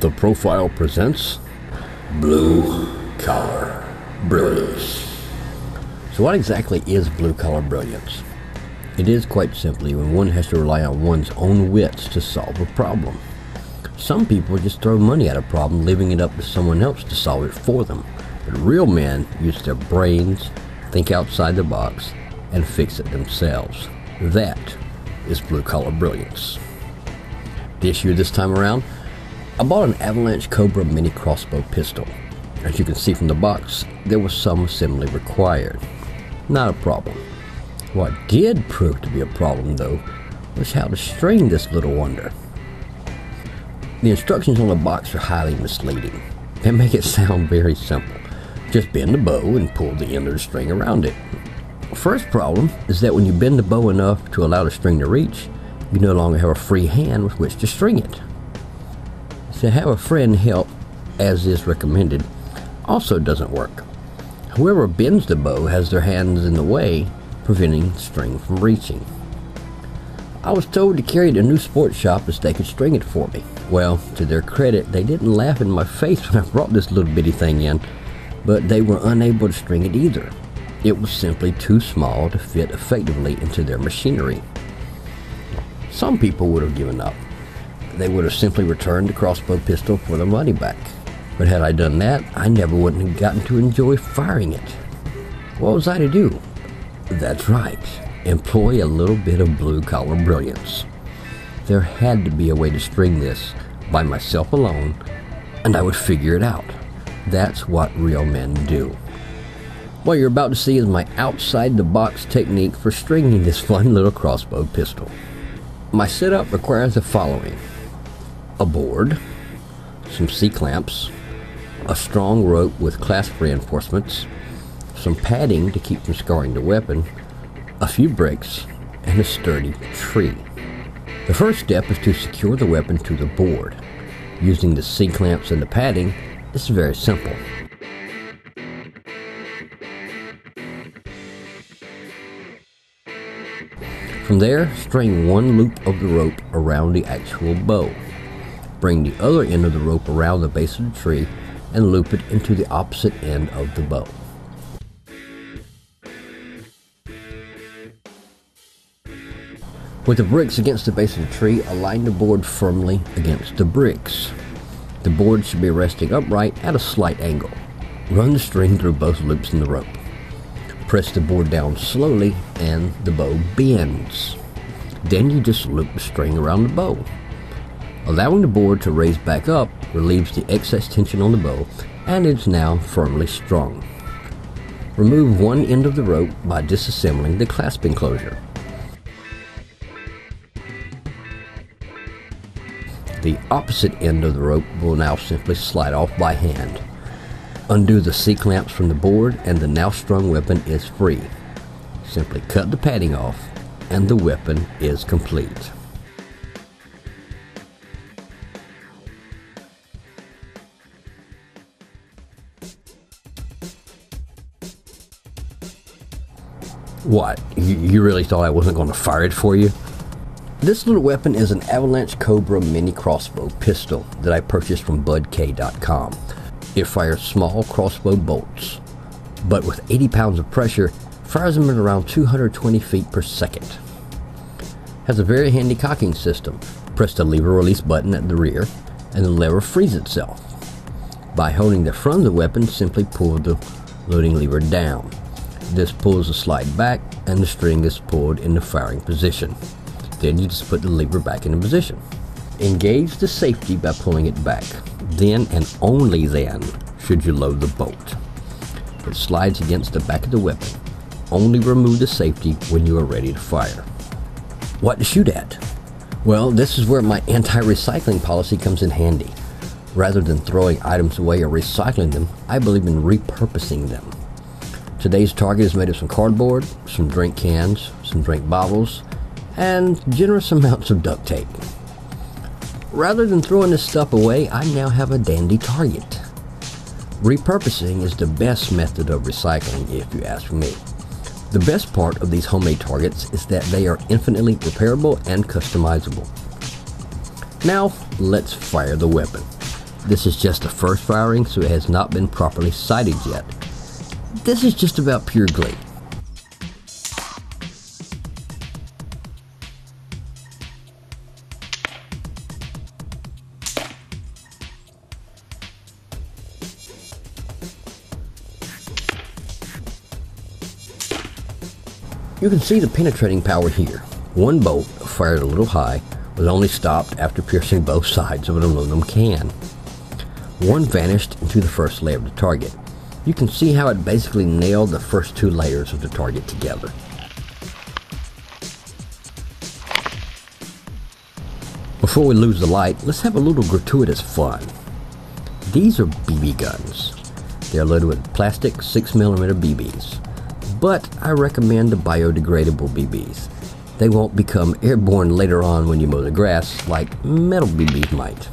The Profile presents Blue Collar Brilliance. So what exactly is Blue Collar Brilliance? It is quite simply when one has to rely on one's own wits to solve a problem. Some people just throw money at a problem, leaving it up to someone else to solve it for them. But real men use their brains, think outside the box, and fix it themselves. That is Blue Collar Brilliance. The issue this time around, I bought an Avalanche Cobra Mini-Crossbow Pistol. As you can see from the box, there was some assembly required. Not a problem. What did prove to be a problem, though, was how to string this little wonder. The instructions on the box are highly misleading. They make it sound very simple. Just bend the bow and pull the end of the string around it. First problem is that when you bend the bow enough to allow the string to reach, you no longer have a free hand with which to string it. To have a friend help, as is recommended, also doesn't work. Whoever bends the bow has their hands in the way, preventing the string from reaching. I was told to carry it to a new sports shop as they could string it for me. Well, to their credit, they didn't laugh in my face when I brought this little bitty thing in, but they were unable to string it either. It was simply too small to fit effectively into their machinery. Some people would have given up. They would have simply returned the crossbow pistol for their money back. But had I done that, I never would have gotten to enjoy firing it. What was I to do? That's right, employ a little bit of blue collar brilliance. There had to be a way to string this by myself alone, and I would figure it out. That's what real men do. What you're about to see is my outside-the-box technique for stringing this fun little crossbow pistol. My setup requires the following: a board, some C-clamps, a strong rope with clasp reinforcements, some padding to keep from scarring the weapon, a few bricks, and a sturdy tree. The first step is to secure the weapon to the board. Using the C-clamps and the padding, it's very simple. From there, string one loop of the rope around the actual bow. Bring the other end of the rope around the base of the tree and loop it into the opposite end of the bow. With the bricks against the base of the tree, align the board firmly against the bricks. The board should be resting upright at a slight angle. Run the string through both loops in the rope. Press the board down slowly and the bow bends. Then you just loop the string around the bow. Allowing the board to raise back up relieves the excess tension on the bow, and it's now firmly strung. Remove one end of the rope by disassembling the clasp enclosure. The opposite end of the rope will now simply slide off by hand. Undo the C-clamps from the board and the now strung weapon is free. Simply cut the padding off and the weapon is complete. What? You really thought I wasn't going to fire it for you? This little weapon is an Avalanche Cobra Mini-Crossbow Pistol that I purchased from budk.com. It fires small crossbow bolts, but with 80 pounds of pressure, fires them at around 220 feet per second. Has a very handy cocking system. Press the lever release button at the rear, and the lever frees itself. By holding the front of the weapon, simply pull the loading lever down. This pulls the slide back, and the string is pulled in the firing position. Then you just put the lever back into position. Engage the safety by pulling it back. Then and only then should you load the bolt. It slides against the back of the weapon. Only remove the safety when you are ready to fire. What to shoot at? Well, this is where my anti-recycling policy comes in handy. Rather than throwing items away or recycling them, I believe in repurposing them. Today's target is made of some cardboard, some drink cans, some drink bottles, and generous amounts of duct tape. Rather than throwing this stuff away, I now have a dandy target. Repurposing is the best method of recycling, if you ask me. The best part of these homemade targets is that they are infinitely repairable and customizable. Now, let's fire the weapon. This is just the first firing, so it has not been properly sighted yet. This is just about pure glee. You can see the penetrating power here. One bolt, fired a little high, was only stopped after piercing both sides of an aluminum can. One vanished into the first layer of the target. You can see how it basically nailed the first two layers of the target together. Before we lose the light, let's have a little gratuitous fun. These are BB guns. They are loaded with plastic 6mm BBs. But I recommend the biodegradable BBs. They won't become airborne later on when you mow the grass like metal BBs might.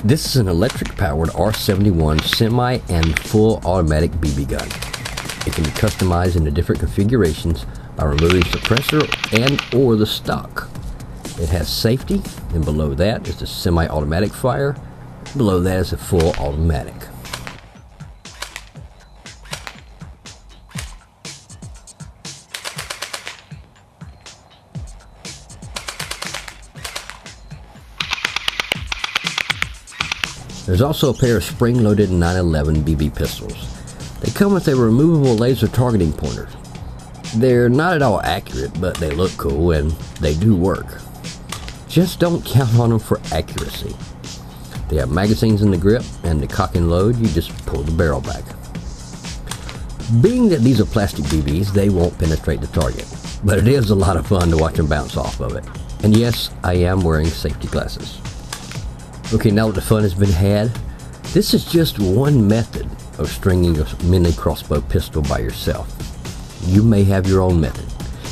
This is an electric-powered R71 semi and full automatic BB gun. It can be customized into different configurations by removing suppressor and or the stock. It has safety, and below that is the semi-automatic fire. Below that is the full automatic. There's also a pair of spring-loaded 911 BB pistols. They come with a removable laser targeting pointer. They're not at all accurate, but they look cool and they do work. Just don't count on them for accuracy. They have magazines in the grip, and to cock and load, you just pull the barrel back. Being that these are plastic BBs, they won't penetrate the target, but it is a lot of fun to watch them bounce off of it. And yes, I am wearing safety glasses. Okay, now that the fun has been had, this is just one method of stringing a mini crossbow pistol by yourself. You may have your own method.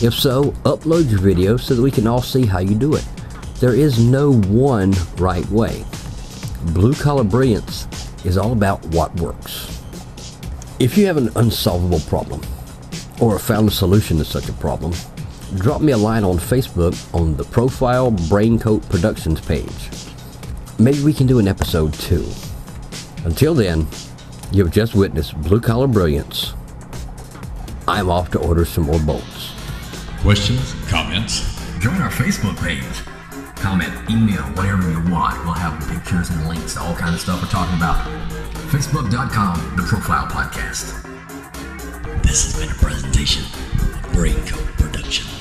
If so, upload your video so that we can all see how you do it. There is no one right way. Blue Collar Brilliance is all about what works. If you have an unsolvable problem, or have found a solution to such a problem, drop me a line on Facebook on the Profile Braincoat Productions page. Maybe we can do an episode 2. Until then, you've just witnessed Blue Collar Brilliance. I'm off to order some more bolts. Questions? Comments? Join our Facebook page. Comment, email, whatever you want. We'll have pictures and links, all kinds of stuff we're talking about. Facebook.com, The Profile Podcast. This has been a presentation of Braincoat Productions.